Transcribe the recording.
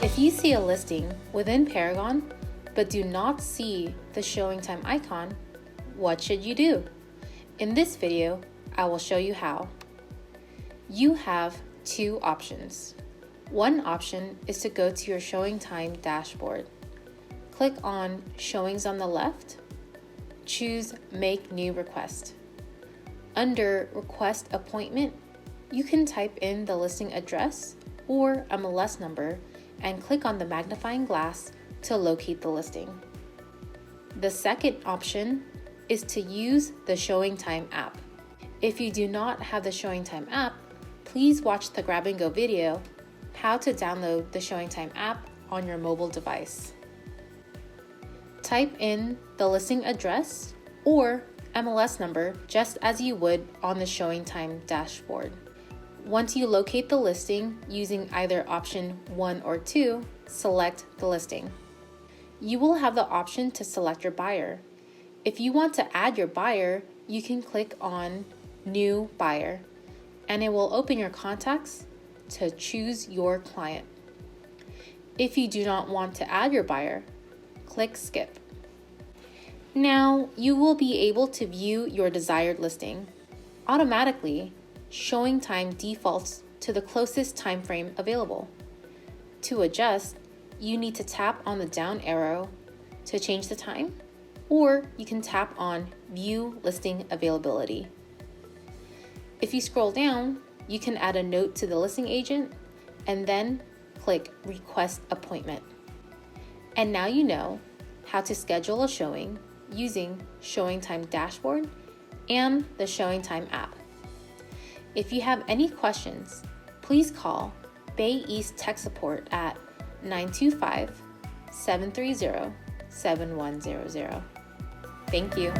If you see a listing within Paragon but do not see the ShowingTime icon, what should you do? In this video, I will show you how. You have two options. One option is to go to your ShowingTime dashboard. Click on Showings on the left, choose Make New Request. Under Request Appointment, you can type in the listing address or MLS number and click on the magnifying glass to locate the listing. The second option is to use the ShowingTime app. If you do not have the ShowingTime app, please watch the grab and go video, how to download the ShowingTime app on your mobile device. Type in the listing address or MLS number just as you would on the ShowingTime dashboard. Once you locate the listing using either option 1 or 2, select the listing. You will have the option to select your buyer. If you want to add your buyer, you can click on New Buyer, and it will open your contacts to choose your client. If you do not want to add your buyer, click Skip. Now you will be able to view your desired listing. Automatically, ShowingTime defaults to the closest time frame available. To adjust, you need to tap on the down arrow to change the time, or you can tap on View Listing Availability. If you scroll down, you can add a note to the listing agent and then click Request Appointment. And now you know how to schedule a showing using ShowingTime Dashboard and the ShowingTime app. If you have any questions, please call Bay East Tech Support at 925-730-7100. Thank you.